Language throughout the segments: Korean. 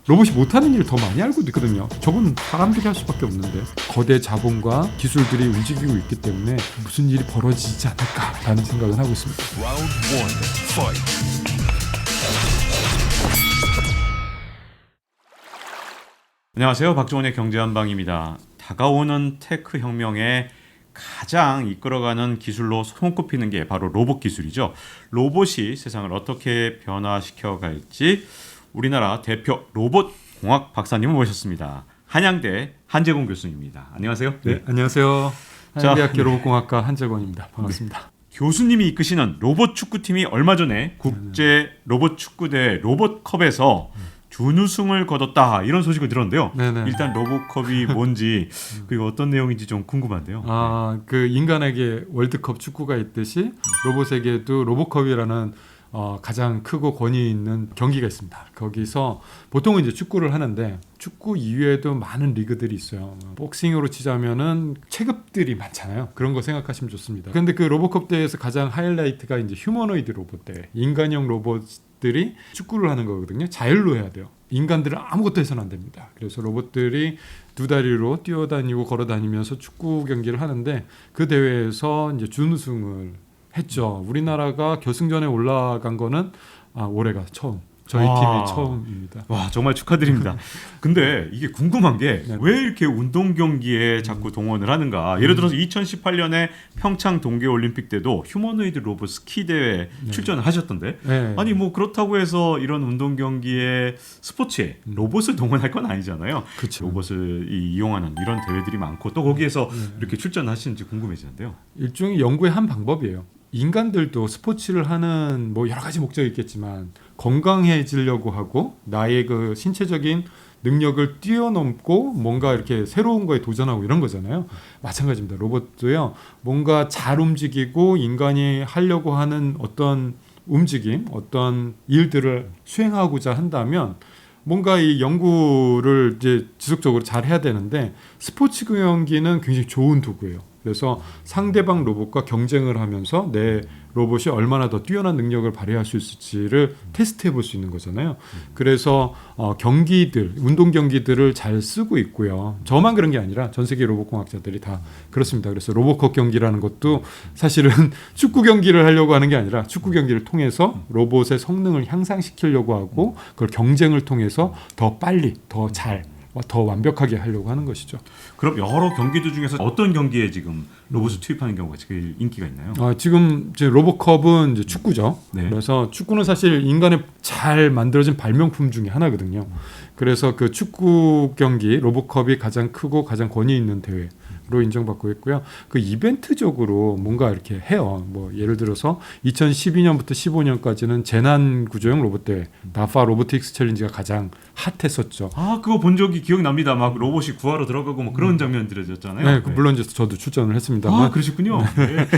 로봇이 못하는 일을 더 많이 알고 있거든요. 저건 사람들이 할 수밖에 없는데 거대 자본과 기술들이 움직이고 있기 때문에 무슨 일이 벌어지지 않을까라는 생각을 하고 있습니다. 안녕하세요. 박종원의 경제한방입니다. 다가오는 테크 혁명에 가장 이끌어가는 기술로 손꼽히는 게 바로 로봇 기술이죠. 로봇이 세상을 어떻게 변화시켜 갈지 우리나라 대표 로봇 공학 박사님을 모셨습니다. 한양대 한재권 교수님입니다. 안녕하세요. 네, 안녕하세요. 한양대학교 로봇공학과 한재권입니다. 반갑습니다. 네. 교수님이 이끄시는 로봇 축구팀이 얼마 전에 국제 로봇 축구대회 로봇컵에서 준우승을 거뒀다 이런 소식을 들었는데요. 네네. 일단 로봇컵이 뭔지 그리고 어떤 내용인지 좀 궁금한데요. 그 인간에게 월드컵 축구가 있듯이 로봇에게도 로봇컵이라는 가장 크고 권위 있는 경기가 있습니다. 거기서 보통은 이제 축구를 하는데 축구 이외에도 많은 리그들이 있어요. 복싱으로 치자면은 체급들이 많잖아요. 그런 거 생각하시면 좋습니다. 그런데 그 로봇컵 대회에서 가장 하이라이트가 이제 휴머노이드 로봇 대회, 인간형 로봇들이 축구를 하는 거거든요. 자율로 해야 돼요. 인간들은 아무것도 해서는 안 됩니다. 그래서 로봇들이 두 다리로 뛰어다니고 걸어다니면서 축구 경기를 하는데 그 대회에서 이제 준우승을 했죠. 우리나라가 결승전에 올라간 거는 올해가 처음. 저희 팀이 처음입니다. 와, 정말 축하드립니다. 근데 이게 궁금한 게 왜 이렇게 운동 경기에 자꾸 동원을 하는가? 예를 들어서 2018년에 평창 동계올림픽 때도 휴머노이드 로봇 스키 대회 출전을 하셨던데 아니 뭐 그렇다고 해서 이런 운동 경기에 스포츠에 로봇을 동원할 건 아니잖아요. 그쵸. 로봇을 이용하는 이런 대회들이 많고 또 거기에서 이렇게 출전하시는지 궁금해지는데요. 일종의 연구의 한 방법이에요. 인간들도 스포츠를 하는 뭐 여러 가지 목적이 있겠지만 건강해지려고 하고 나의 그 신체적인 능력을 뛰어넘고 뭔가 이렇게 새로운 거에 도전하고 이런 거잖아요. 마찬가지입니다. 로봇도요. 뭔가 잘 움직이고 인간이 하려고 하는 어떤 움직임, 어떤 일들을 수행하고자 한다면 뭔가 이 연구를 이제 지속적으로 잘 해야 되는데 스포츠 경기는 굉장히 좋은 도구예요. 그래서 상대방 로봇과 경쟁을 하면서 내 로봇이 얼마나 더 뛰어난 능력을 발휘할 수 있을지를 테스트해 볼 수 있는 거잖아요. 그래서 경기들, 운동 경기들을 잘 쓰고 있고요. 저만 그런 게 아니라 전 세계 로봇공학자들이 다 그렇습니다. 그래서 로봇컵 경기라는 것도 사실은 축구 경기를 하려고 하는 게 아니라 축구 경기를 통해서 로봇의 성능을 향상시키려고 하고 그걸 경쟁을 통해서 더 빨리, 더 잘, 더 완벽하게 하려고 하는 것이죠. 그럼 여러 경기들 중에서 어떤 경기에 지금 로봇을 투입하는 경우가 제일 인기가 있나요? 지금 이제 로봇컵은 이제 축구죠. 네. 그래서 축구는 사실 인간의 잘 만들어진 발명품 중에 하나거든요. 그래서 그 축구 경기 로봇컵이 가장 크고 가장 권위 있는 대회로 인정받고 있고요. 그 이벤트적으로 뭔가 이렇게 해요. 뭐 예를 들어서 2012년부터 15년까지는 재난 구조형 로봇 대회, 다파 로보틱스 챌린지가 가장 핫했었죠. 그거 본 적이 기억납니다. 막 로봇이 구하러 들어가고 뭐 그런 장면들이었잖아요. 네, 물론 이제 저도 출전을 했습니다만. 그러셨군요. 네.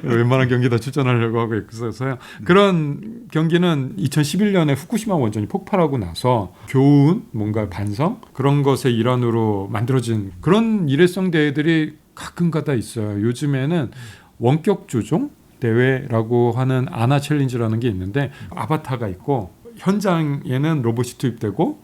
웬만한 경기 다 출전하려고 하고 있어서요. 그런 경기는 2011년에 후쿠시마 원전이 폭발하고 나서 교훈, 뭔가 반성 그런 것의 일환으로 만들어진 그런 일회성 대회들이 가끔가다 있어요. 요즘에는 원격 조종 대회라고 하는 아나 챌린지라는 게 있는데 아바타가 있고 현장에는 로봇이 투입되고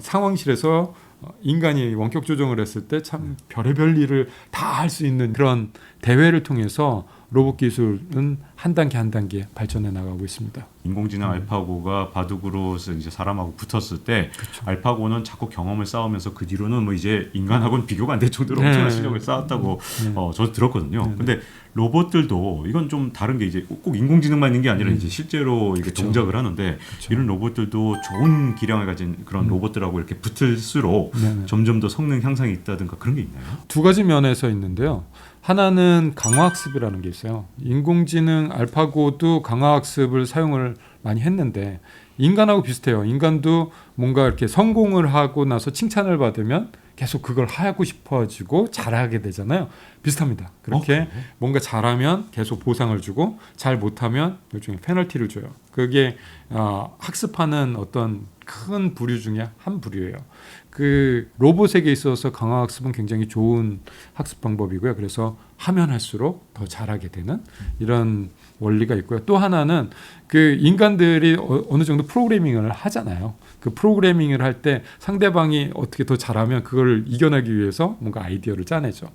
상황실에서 인간이 원격 조정을 했을 때 참 별의별 일을 다 할 수 있는 그런 대회를 통해서 로봇 기술은 한 단계 한 단계 발전해 나가고 있습니다. 인공지능 알파고가 바둑으로 이제 사람하고 붙었을 때 그렇죠. 알파고는 자꾸 경험을 쌓으면서 그 뒤로는 뭐 이제 인간하고는 비교가 안 될 정도로 엄청난 실력을 쌓았다고 저도 들었거든요. 근데 로봇들도 이건 좀 다른 게 이제 꼭 인공지능만 있는 게 아니라 이제 실제로 이게 그쵸. 동작을 하는데 이런 로봇들도 좋은 기량을 가진 그런 로봇들하고 이렇게 붙을수록 점점 더 성능 향상이 있다든가 그런 게 있나요? 두 가지 면에서 있는데요. 하나는 강화학습이라는 게 있어요. 인공지능 알파고도 강화학습을 사용을 많이 했는데 인간하고 비슷해요. 인간도 뭔가 이렇게 성공을 하고 나서 칭찬을 받으면 계속 그걸 하고 싶어지고 잘하게 되잖아요. 비슷합니다. 그렇게 뭔가 잘하면 계속 보상을 주고 잘 못하면 일종의 페널티를 줘요. 그게 학습하는 어떤 큰 부류 중에 한 부류예요. 그 로봇에게 있어서 강화 학습은 굉장히 좋은 학습 방법이고요. 그래서 하면 할수록 더 잘하게 되는 이런 원리가 있고요. 또 하나는 그 인간들이 어느 정도 프로그래밍을 하잖아요. 그 프로그래밍을 할 때 상대방이 어떻게 더 잘하면 그걸 이겨내기 위해서 뭔가 아이디어를 짜내죠.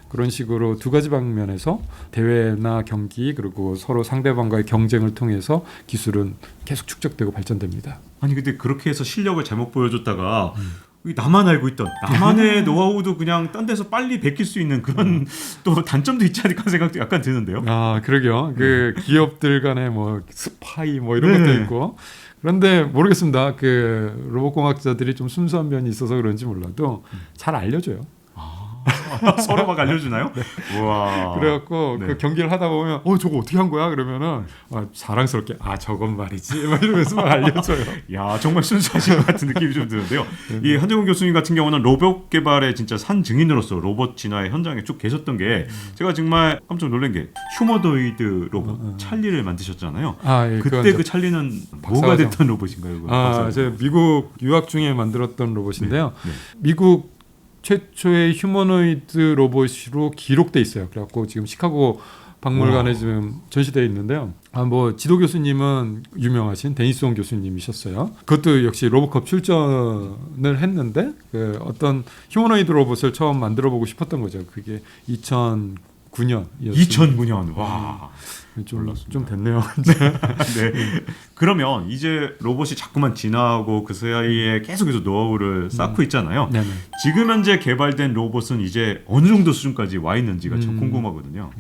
그런 식으로 두 가지 방면에서 대회나 경기 그리고 서로 상대방과의 경쟁을 통해서 기술은 계속 축적되고 발전됩니다. 아니 근데 그렇게 해서 실력을 잘못 보여줬다가 나만 알고 있던 나만의 노하우도 그냥 딴 데서 빨리 베낄 수 있는 그런 또 단점도 있지 않을까 생각도 약간 드는데요. 그러게요. 그 기업들 간에 뭐 스파이 뭐 이런 네. 것도 있고. 그런데 모르겠습니다. 그 로봇공학자들이 좀 순수한 면이 있어서 그런지 몰라도 잘 알려줘요. 서로 막 알려주나요? 네. 우와. 그래갖고 네. 그 경기를 하다 보면 저거 어떻게 한 거야? 그러면은 자랑스럽게 저건 말이지 막 이러면서 막 알려줘요. 야 정말 순수하신 것 같은 느낌이 좀 드는데요. 이 한정훈 교수님 같은 경우는 로봇 개발의 진짜 산 증인으로서 로봇 진화의 현장에 쭉 계셨던 게 제가 정말 깜짝 놀란 게 휴머노이드 로봇 찰리를 만드셨잖아요. 예, 그때 그 찰리는 뭐가 됐던 로봇인가요? 제가 미국 유학 중에 만들었던 로봇인데요. 네. 미국 최초의 휴머노이드 로봇으로 기록돼 있어요. 그래갖고 지금 시카고 박물관에 지금 전시되어 있는데요. 뭐 지도 교수님은 유명하신 데니스 원 교수님이셨어요. 그것도 역시 로봇컵 출전을 했는데 그 어떤 휴머노이드 로봇을 처음 만들어 보고 싶었던 거죠. 그게 2009년이었어요. 2009년. 와. 좀 됐네요. 네. 그러면 이제 로봇이 자꾸만 진화하고 그 사이에 계속해서 노하우를 쌓고 있잖아요. 네네. 지금 현재 개발된 로봇은 이제 어느 정도 수준까지 와 있는지가 좀 궁금하거든요.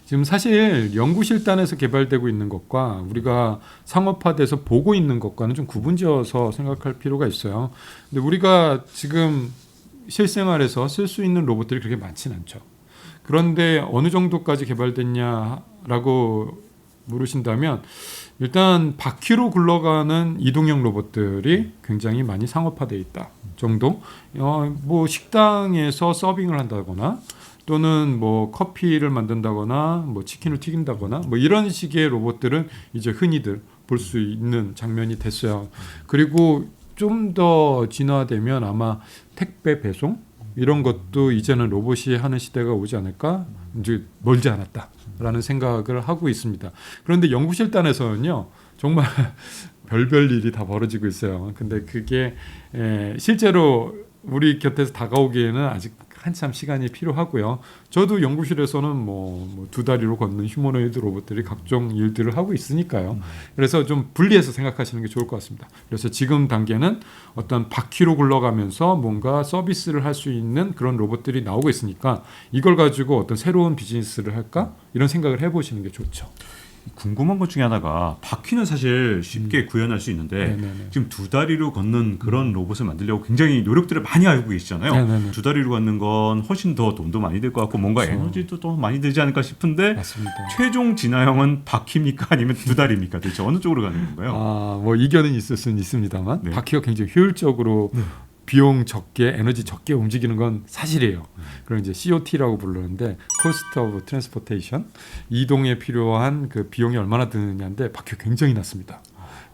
지금 사실 연구실단에서 개발되고 있는 것과 우리가 상업화돼서 보고 있는 것과는 좀 구분지어서 생각할 필요가 있어요. 근데 우리가 지금 실생활에서 쓸 수 있는 로봇들이 그렇게 많지는 않죠. 그런데 어느 정도까지 개발됐냐라고 물으신다면 일단 바퀴로 굴러가는 이동형 로봇들이 굉장히 많이 상업화되어 있다 정도. 뭐 식당에서 서빙을 한다거나 또는 뭐 커피를 만든다거나 뭐 치킨을 튀긴다거나 뭐 이런 식의 로봇들은 이제 흔히들 볼 수 있는 장면이 됐어요. 그리고 좀 더 진화되면 아마 택배 배송 이런 것도 이제는 로봇이 하는 시대가 오지 않을까? 이제 멀지 않았다라는 생각을 하고 있습니다. 그런데 연구실단에서는요, 정말 별별 일이 다 벌어지고 있어요. 근데 그게 실제로 우리 곁에서 다가오기에는 아직 한참 시간이 필요하고요. 저도 연구실에서는 뭐 두 다리로 걷는 휴머노이드 로봇들이 각종 일들을 하고 있으니까요. 그래서 좀 분리해서 생각하시는 게 좋을 것 같습니다. 그래서 지금 단계는 어떤 바퀴로 굴러가면서 뭔가 서비스를 할 수 있는 그런 로봇들이 나오고 있으니까 이걸 가지고 어떤 새로운 비즈니스를 할까? 이런 생각을 해보시는 게 좋죠. 궁금한 것 중에 하나가 바퀴는 사실 쉽게 구현할 수 있는데 네네네. 지금 두 다리로 걷는 그런 로봇을 만들려고 굉장히 노력들을 많이 하고 계시잖아요. 네네네. 두 다리로 걷는 건 훨씬 더 돈도 많이 들 것 같고 뭔가 그렇죠. 에너지도 더 많이 들지 않을까 싶은데 맞습니다. 최종 진화형은 바퀴입니까 아니면 두 다리입니까? 대체 어느 쪽으로 가는 건가요? 뭐 이견은 있을 수는 있습니다만 네. 바퀴가 굉장히 효율적으로 비용 적게 에너지 적게 움직이는 건 사실이에요. 그럼 이제 COT라고 부르는데 Cost of Transportation, 이동에 필요한 그 비용이 얼마나 드느냐인데 바퀴가 굉장히 낮습니다.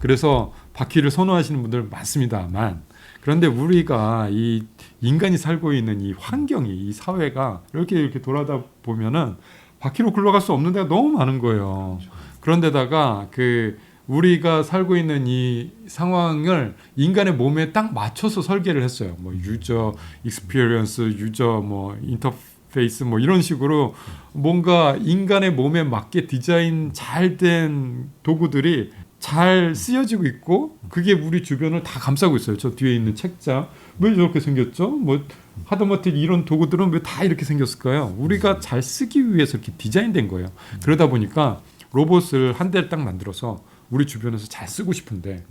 그래서 바퀴를 선호하시는 분들 많습니다만 그런데 우리가 이 인간이 살고 있는 이 환경이 이 사회가 이렇게 돌아다 보면은 바퀴로 굴러갈 수 없는 데가 너무 많은 거예요. 그런데다가 우리가 살고 있는 이 상황을 인간의 몸에 딱 맞춰서 설계를 했어요. 뭐 유저 익스피리언스, 유저 뭐 인터페이스 뭐 이런 식으로 뭔가 인간의 몸에 맞게 디자인 잘 된 도구들이 잘 쓰여지고 있고 그게 우리 주변을 다 감싸고 있어요. 저 뒤에 있는 책장 왜 저렇게 생겼죠? 뭐 하다못해 이런 도구들은 왜 다 이렇게 생겼을까요? 우리가 잘 쓰기 위해서 이렇게 디자인된 거예요. 그러다 보니까 로봇을 한 대를 딱 만들어서 우리 주변에서 잘 쓰고 싶은데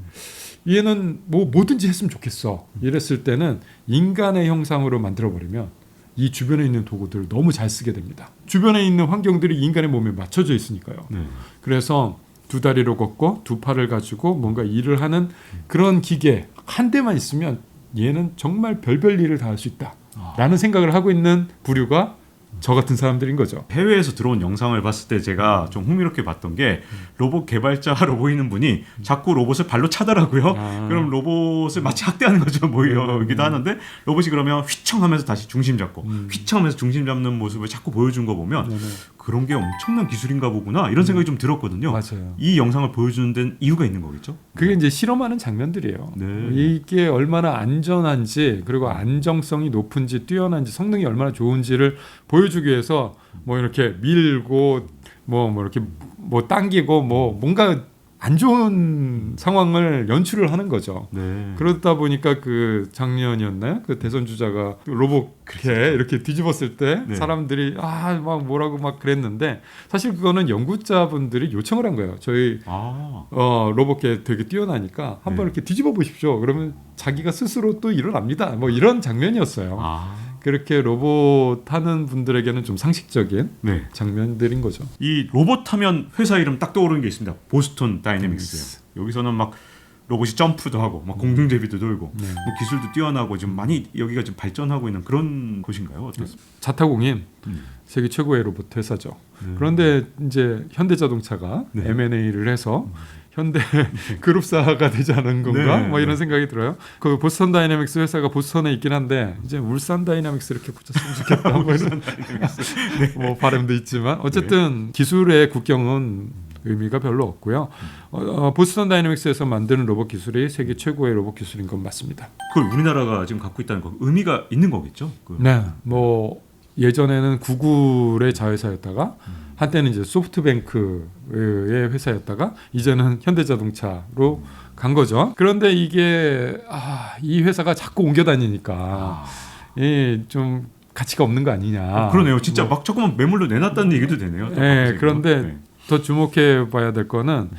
얘는 뭐든지 했으면 좋겠어. 이랬을 때는 인간의 형상으로 만들어버리면 이 주변에 있는 도구들을 너무 잘 쓰게 됩니다. 주변에 있는 환경들이 인간의 몸에 맞춰져 있으니까요. 네. 그래서 두 다리로 걷고 두 팔을 가지고 뭔가 일을 하는 그런 기계 한 대만 있으면 얘는 정말 별별 일을 다 할 수 있다라는 생각을 하고 있는 부류가 저 같은 사람들인 거죠. 해외에서 들어온 영상을 봤을 때 제가 좀 흥미롭게 봤던 게 로봇 개발자로 보이는 분이 자꾸 로봇을 발로 차더라고요. 그럼 로봇을 마치 학대하는 것처럼 보이기도 하는데 로봇이 그러면 휘청하면서 다시 중심 잡고 휘청하면서 중심 잡는 모습을 자꾸 보여준 거 보면 네네. 그런 게 엄청난 기술인가 보구나 이런 생각이 좀 들었거든요. 맞아요. 이 영상을 보여주는 데는 이유가 있는 거겠죠? 그게 이제 실험하는 장면들이에요. 네. 이게 얼마나 안전한지 그리고 안정성이 높은지 뛰어난지 성능이 얼마나 좋은지를 보여주기 위해서 뭐 이렇게 밀고 뭐 이렇게 뭐 당기고 뭐 뭔가 안 좋은 상황을 연출을 하는 거죠. 네. 그러다 보니까 그 작년이었나요? 그 대선 주자가 로봇 이렇게 뒤집었을 때 네. 사람들이 막 뭐라고 막 그랬는데 사실 그거는 연구자분들이 요청을 한 거예요. 저희 로봇계 되게 뛰어나니까 한번 네. 이렇게 뒤집어 보십시오. 그러면 자기가 스스로 또 일어납니다. 뭐 이런 장면이었어요. 그렇게 로봇 하는 분들에게는 좀 상식적인 네. 장면들인 거죠. 이 로봇 하면 회사 이름 딱 떠오르는 게 있습니다. 보스턴 다이내믹스. 여기서는 막 로봇이 점프도 하고 막 공중제비도 돌고 네. 뭐 기술도 뛰어나고 지금 많이 여기가 지금 발전하고 있는 그런 곳인가요? 어떻습니까? 자타공인 세계 최고의 로봇 회사죠. 그런데 이제 현대자동차가 네. M&A를 해서 현대 그룹사가 되지 않은 건가? 네. 뭐 이런 생각이 들어요. 그 보스턴 다이내믹스 회사가 보스턴에 있긴 한데 이제 울산 다이내믹스 이렇게 붙였으면 좋겠다. 뭐 이런 뭐 바람도 있지만 어쨌든 기술의 국경은 의미가 별로 없고요. 보스턴 다이내믹스에서 만드는 로봇 기술이 세계 최고의 로봇 기술인 건 맞습니다. 그걸 우리나라가 지금 갖고 있다는 거 의미가 있는 거겠죠? 네, 뭐 예전에는 구글의 자회사였다가 한때는 이제 소프트뱅크의 회사였다가 이제는 현대자동차로 간 거죠. 그런데 이게 이 회사가 자꾸 옮겨 다니니까 좀 가치가 없는 거 아니냐. 그러네요. 진짜 막 조금만 매물로 내놨다는 얘기도 되네요. 네, 그런데 더 주목해 봐야 될 거는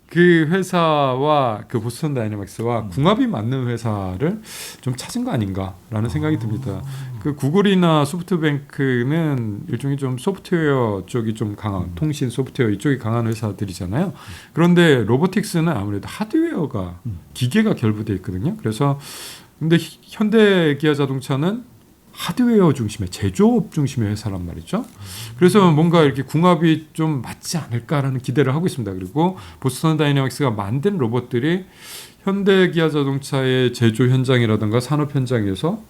그 회사와 그 보스턴 다이내믹스와 궁합이 맞는 회사를 좀 찾은 거 아닌가라는 생각이 듭니다. 그 구글이나 소프트뱅크는 일종의 좀 소프트웨어 쪽이 좀 강한 통신 소프트웨어 이쪽이 강한 회사들이잖아요. 그런데 로보틱스는 아무래도 하드웨어가 기계가 결부되어 있거든요. 그래서 근데 현대 기아 자동차는 하드웨어 중심의 제조업 중심의 회사란 말이죠. 그래서 뭔가 이렇게 궁합이 좀 맞지 않을까라는 기대를 하고 있습니다. 그리고 보스턴 다이내믹스가 만든 로봇들이 현대 기아 자동차의 제조 현장이라든가 산업 현장에서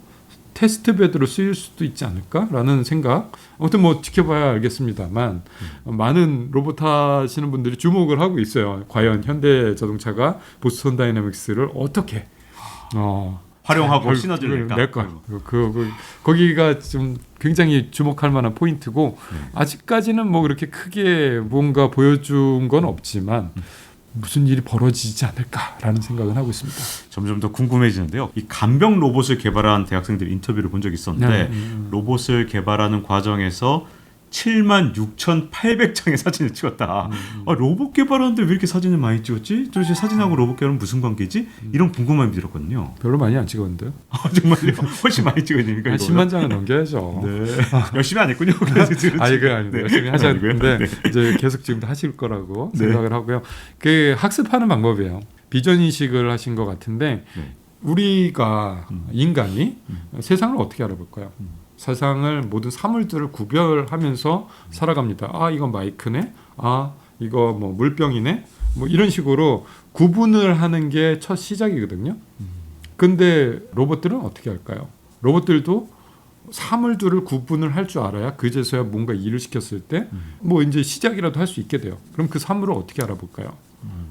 테스트 베드로 쓰일 수도 있지 않을까라는 생각. 아무튼 뭐 지켜봐야 알겠습니다만 많은 로봇 하시는 분들이 주목을 하고 있어요. 과연 현대 자동차가 보스턴 다이내믹스를 어떻게 활용하고 시너지를 낼까? 거기가 좀 굉장히 주목할 만한 포인트고 아직까지는 뭐 그렇게 크게 뭔가 보여준 건 없지만 무슨 일이 벌어지지 않을까라는 생각은 하고 있습니다. 점점 더 궁금해지는데요. 이 간병 로봇을 개발한 대학생들 인터뷰를 본 적이 있었는데 로봇을 개발하는 과정에서 76,800장의 사진을 찍었다. 로봇 개발하는데 왜 이렇게 사진을 많이 찍었지? 도대체 사진하고 로봇 개발은 무슨 관계지? 이런 궁금함이 들었거든요. 별로 많이 안 찍었는데요. 정말요? 훨씬 많이 찍어야 되니까. 한 10만 장은 넘겨야죠. 네. 열심히 안 했군요. 그거 아닙니다. 열심히 하셨는데 이제 계속 지금도 하실 거라고 생각을 하고요. 그 학습하는 방법이에요. 비전 인식을 하신 것 같은데 우리가 인간이 세상을 어떻게 알아볼까요? 세상을 모든 사물들을 구별하면서 살아갑니다. 이건 마이크네. 이거 뭐 물병이네. 뭐 이런 식으로 구분을 하는 게 첫 시작이거든요. 근데 로봇들은 어떻게 할까요? 로봇들도 사물들을 구분을 할 줄 알아야 그제서야 뭔가 일을 시켰을 때 뭐 이제 시작이라도 할 수 있게 돼요. 그럼 그 사물을 어떻게 알아볼까요?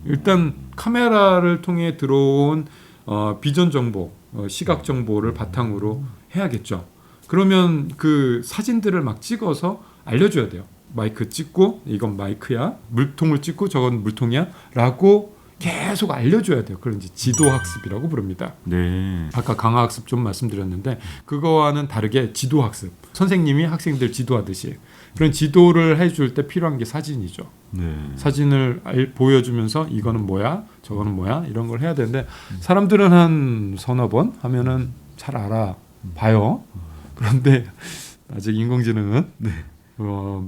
일단 카메라를 통해 들어온 비전 정보, 시각 정보를 바탕으로 해야겠죠. 그러면 그 사진들을 막 찍어서 알려줘야 돼요. 마이크 찍고 이건 마이크야. 물통을 찍고 저건 물통이야. 라고 계속 알려줘야 돼요. 그걸 이제 지도학습이라고 부릅니다. 네. 아까 강화학습 좀 말씀드렸는데 그거와는 다르게 지도학습. 선생님이 학생들 지도하듯이 그런 지도를 해줄 때 필요한 게 사진이죠. 네. 사진을 보여주면서 이거는 뭐야 저거는 뭐야 이런 걸 해야 되는데 사람들은 한 서너 번 하면은 잘 알아봐요. 그런데 아직 인공지능은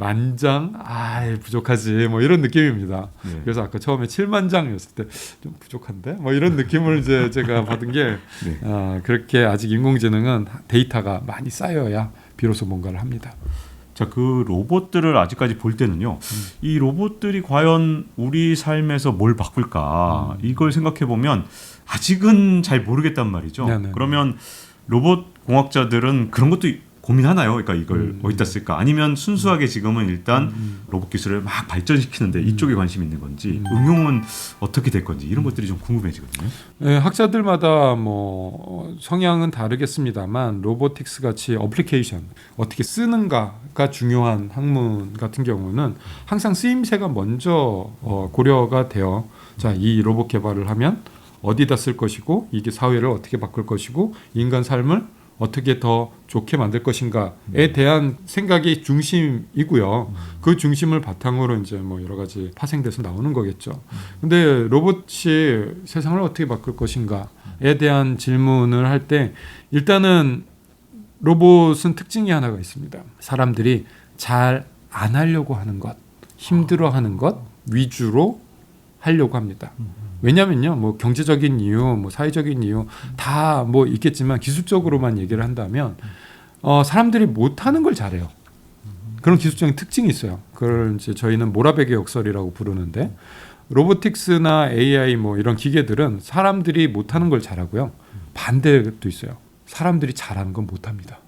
만장 부족하지 뭐 이런 느낌입니다. 네. 그래서 아까 처음에 7만 장이었을 때 좀 부족한데 뭐 이런 느낌을 이제 제가 받은 게 그렇게 아직 인공지능은 데이터가 많이 쌓여야 비로소 뭔가를 합니다. 자, 그 로봇들을 아직까지 볼 때는요. 이 로봇들이 과연 우리 삶에서 뭘 바꿀까? 이걸 생각해 보면 아직은 잘 모르겠단 말이죠. 네네. 그러면 로봇 공학자들은 그런 것도 고민하나요? 그러니까 이걸 어디다 쓸까? 아니면 순수하게 지금은 일단 로봇 기술을 막 발전시키는데 이쪽에 관심이 있는 건지 응용은 어떻게 될 건지 이런 것들이 좀 궁금해지거든요. 네, 학자들마다 뭐 성향은 다르겠습니다만 로보틱스 같이 어플리케이션 어떻게 쓰는가가 중요한 학문 같은 경우는 항상 쓰임새가 먼저 고려가 돼요. 자, 이 로봇 개발을 하면 어디다 쓸 것이고 이게 사회를 어떻게 바꿀 것이고 인간 삶을 어떻게 더 좋게 만들 것인가에 대한 생각이 중심이고요. 그 중심을 바탕으로 이제 뭐 여러 가지 파생돼서 나오는 거겠죠. 근데 로봇이 세상을 어떻게 바꿀 것인가에 대한 질문을 할 때 일단은 로봇은 특징이 하나가 있습니다. 사람들이 잘 안 하려고 하는 것, 힘들어하는 것 위주로 하려고 합니다. 왜냐면요, 뭐 경제적인 이유, 뭐 사회적인 이유 다 뭐 있겠지만 기술적으로만 얘기를 한다면 사람들이 못하는 걸 잘해요. 그런 기술적인 특징이 있어요. 그걸 이제 저희는 모라베게 역설이라고 부르는데 로보틱스나 AI 뭐 이런 기계들은 사람들이 못하는 걸 잘하고요. 반대도 있어요. 사람들이 잘하는 건 못합니다.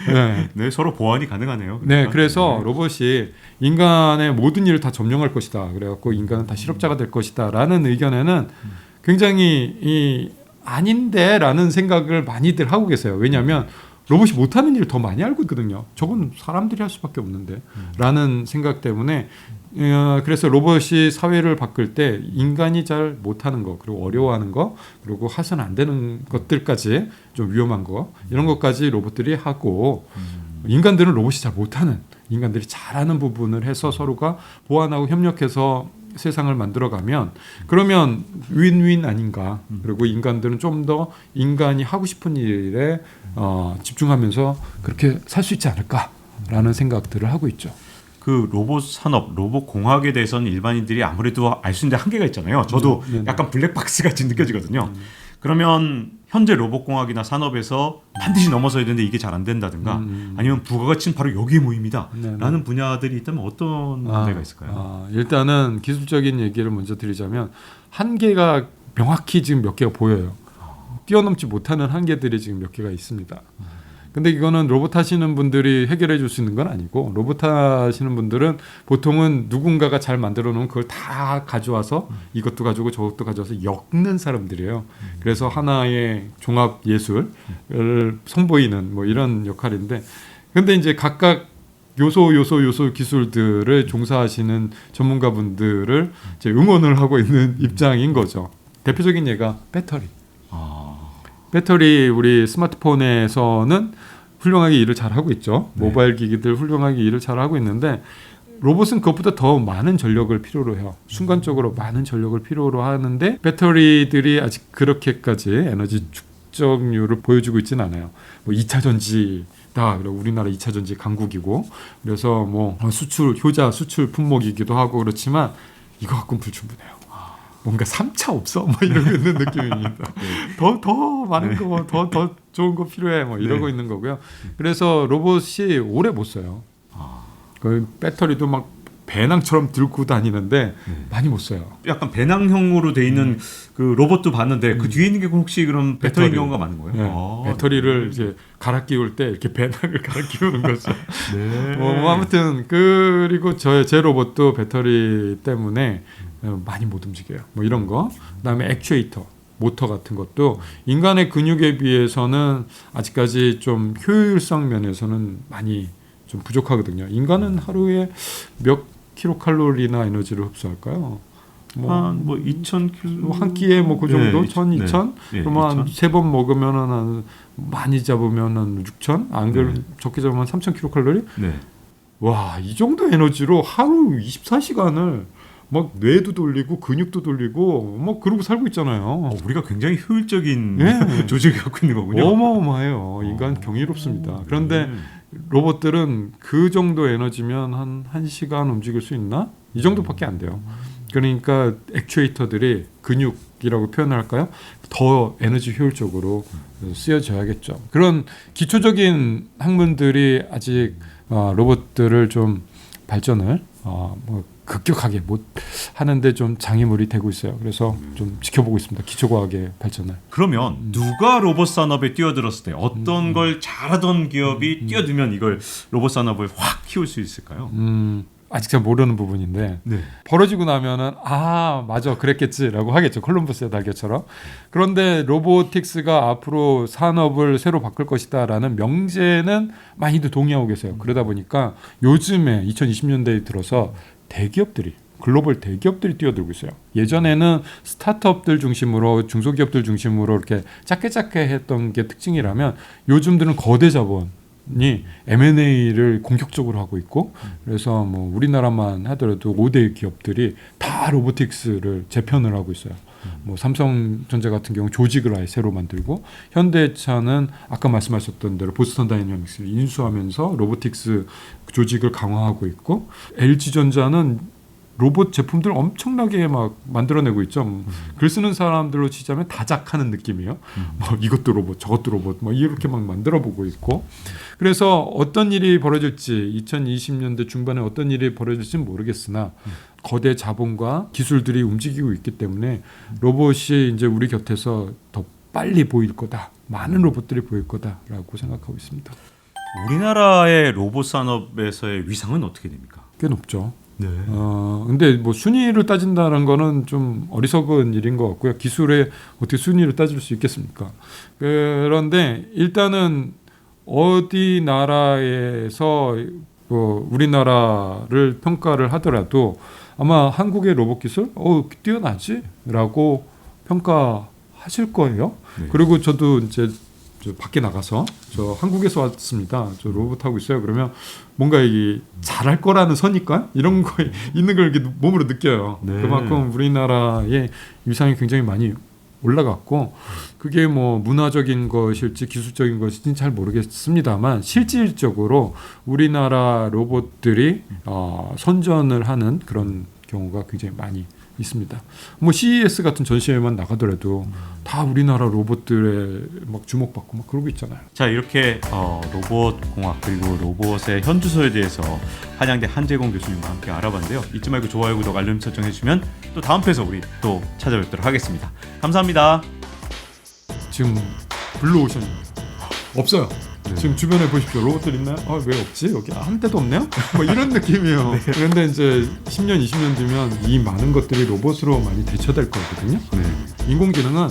네. 네, 서로 보완이 가능하네요. 네, 그러니까. 그래서 네. 로봇이 인간의 모든 일을 다 점령할 것이다. 그래갖고 인간은 다 실업자가 될 것이다라는 의견에는 굉장히 아닌데라는 생각을 많이들 하고 계세요. 왜냐하면 로봇이 못하는 일을 더 많이 알고 있거든요. 저건 사람들이 할 수밖에 없는데라는 생각 때문에 그래서 로봇이 사회를 바꿀 때 인간이 잘 못하는 거 그리고 어려워하는 거 그리고 해서는 안 되는 것들까지 좀 위험한 거 이런 것까지 로봇들이 하고 인간들은 로봇이 잘 못하는 인간들이 잘하는 부분을 해서 서로가 보완하고 협력해서 세상을 만들어가면 그러면 윈윈 아닌가. 그리고 인간들은 좀 더 인간이 하고 싶은 일에 집중하면서 그렇게 살 수 있지 않을까라는 생각들을 하고 있죠. 그 로봇 산업, 로봇 공학에 대해서는 일반인들이 아무래도 알 수 있는 데 한계가 있잖아요. 저도 약간 블랙박스 같이 느껴지거든요. 그러면 현재 로봇 공학이나 산업에서 반드시 넘어서야 되는데 이게 잘 안 된다든가 아니면 부가가치는 바로 여기에 모입니다. 라는 분야들이 있다면 어떤 문제가 있을까요? 일단은 기술적인 얘기를 먼저 드리자면 한계가 명확히 지금 몇 개가 보여요. 뛰어넘지 못하는 한계들이 지금 몇 개가 있습니다. 근데 이거는 로봇 하시는 분들이 해결해 줄 수 있는 건 아니고 로봇 하시는 분들은 보통은 누군가가 잘 만들어 놓은 그걸 다 가져와서 이것도 가지고 저것도 가져와서 엮는 사람들이에요. 그래서 하나의 종합 예술을 선보이는 뭐 이런 역할인데 근데 이제 각각 요소 기술들을 종사하시는 전문가분들을 이제 응원을 하고 있는 입장인 거죠. 대표적인 예가 배터리. 배터리 우리 스마트폰에서는 훌륭하게 일을 잘하고 있죠. 네. 모바일 기기들 훌륭하게 일을 잘하고 있는데 로봇은 그것보다 더 많은 전력을 필요로 해요. 순간적으로 많은 전력을 필요로 하는데 배터리들이 아직 그렇게까지 에너지 축적률을 보여주고 있지는 않아요. 뭐 2차 전지다. 그리고 우리나라 2차 전지 강국이고 그래서 뭐 수출 효자 수출 품목이기도 하고 그렇지만 이거 갖고는 불충분해요. 뭔가 3차 없어? 뭐 이러고 있는 느낌입니다. 더 많은 거, 더 좋은 거 필요해. 뭐 이러고 있는 거고요. 그래서 로봇이 오래 못 써요. 그 배터리도 막 배낭처럼 들고 다니는데 많이 못 써요. 약간 배낭형으로 돼 있는 그 로봇도 봤는데 그 뒤에 있는 게 혹시 그럼 배터리인 경우가 많은 거예요? 네. 배터리를 이제 갈아 끼울 때 이렇게 배낭을 갈아 끼우는 거죠. 네. 뭐 아무튼 그리고 제 로봇도 배터리 때문에 많이 못 움직여요. 뭐 이런 거. 그다음에 액추에이터, 모터 같은 것도 인간의 근육에 비해서는 아직까지 좀 효율성 면에서는 많이 좀 부족하거든요. 인간은 하루에 몇 킬로칼로리나 에너지를 흡수할까요? 한 2,000kg 한 끼에 뭐 그 정도, 1,000, 2,000. 네, 그러면 한 3번 먹으면은 한 많이 잡으면 한 6,000. 안 그러면 적게 잡으면 3,000킬로칼로리. 네. 와, 이 정도 에너지로 하루 24시간을 막 뇌도 돌리고 근육도 돌리고 뭐 그러고 살고 있잖아요. 우리가 굉장히 효율적인 네. 조직을 갖고 있는 거군요. 어마어마해요. 인간 경이롭습니다. 그런데 로봇들은 그 정도 에너지면 한 1시간 움직일 수 있나? 이 정도밖에 안 돼요. 그러니까 액추에이터들이 근육 과학이라고 표현을 할까요? 더 에너지 효율적으로 쓰여져야겠죠. 그런 기초적인 학문들이 아직 로봇들을 좀 발전을 뭐 급격하게 못 하는데 좀 장애물이 되고 있어요. 그래서 좀 지켜보고 있습니다. 기초과학의 발전을. 그러면 누가 로봇 산업에 뛰어들었을 때 어떤 걸 잘하던 기업이 뛰어들면 이걸 로봇 산업을 확 키울 수 있을까요? 아직 잘 모르는 부분인데 네. 벌어지고 나면은 맞아 그랬겠지라고 하겠죠. 콜럼버스의 달걀처럼. 그런데 로보틱스가 앞으로 산업을 새로 바꿀 것이다라는 명제는 많이들 동의하고 계세요. 그러다 보니까 요즘에 2020년대에 들어서 대기업들이 글로벌 대기업들이 뛰어들고 있어요. 예전에는 스타트업들 중심으로 중소기업들 중심으로 이렇게 작게 했던 게 특징이라면 요즘들은 거대 자본이 M&A를 공격적으로 하고 있고 그래서 뭐 우리나라만 하더라도 5대 기업들이 다 로보틱스를 재편을 하고 있어요. 뭐 삼성전자 같은 경우 조직을 아예 새로 만들고 현대차는 아까 말씀하셨던 대로 보스턴 다이내믹스를 인수하면서 로보틱스 조직을 강화하고 있고 LG전자는 로봇 제품들 엄청나게 막 만들어내고 있죠. 글 쓰는 사람들로 치자면 다작하는 느낌이에요. 뭐 이것도 로봇, 저것도 로봇, 뭐 이렇게 막 만들어보고 있고. 그래서 어떤 일이 벌어질지 2020년대 중반에 어떤 일이 벌어질지는 모르겠으나 거대 자본과 기술들이 움직이고 있기 때문에 로봇이 이제 우리 곁에서 더 빨리 보일 거다. 많은 로봇들이 보일 거다라고 생각하고 있습니다. 우리나라의 로봇 산업에서의 위상은 어떻게 됩니까? 꽤 높죠. 네. 근데 뭐 순위를 따진다는 거는 좀 어리석은 일인 것 같고요. 기술에 어떻게 순위를 따질 수 있겠습니까? 그런데 일단은 어디 나라에서 뭐 우리나라를 평가를 하더라도 아마 한국의 로봇 기술 뛰어나지라고 평가하실 거예요. 네. 그리고 저도 이제 저 밖에 나가서 저 한국에서 왔습니다. 저 로봇 하고 있어요. 그러면 뭔가 이 잘할 거라는 선입관 이런 거에 있는 걸 이렇게 몸으로 느껴요. 네. 그만큼 우리나라의 위상이 굉장히 많이 올라갔고 그게 뭐 문화적인 것일지 기술적인 것일지 잘 모르겠습니다만 실질적으로 우리나라 로봇들이 선전을 하는 그런 경우가 굉장히 많이 있습니다. 뭐 CES 같은 전시회만 나가더라도 다 우리나라 로봇들에 막 주목받고 막 그러고 있잖아요. 자, 이렇게 로봇 공학 그리고 로봇의 현주소에 대해서 한양대 한재공 교수님과 함께 알아봤는데요. 잊지 말고 좋아요, 구독, 알림 설정 해주시면 또 다음 회에서 우리 또 찾아뵙도록 하겠습니다. 감사합니다. 지금 블루오션 없어요. 네. 지금 주변에 보십시오. 로봇들 있나요? 왜 없지? 여기 한 대도 없네요? 뭐 이런 느낌이에요. 네. 그런데 이제 10년, 20년 뒤면 이 많은 것들이 로봇으로 많이 대처될 거거든요. 네. 인공지능은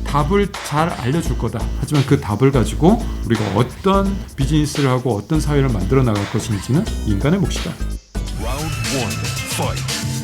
답을 잘 알려줄 거다. 하지만 그 답을 가지고 우리가 어떤 비즈니스를 하고 어떤 사회를 만들어 나갈 것인지는 인간의 몫이다. Round 1, fight.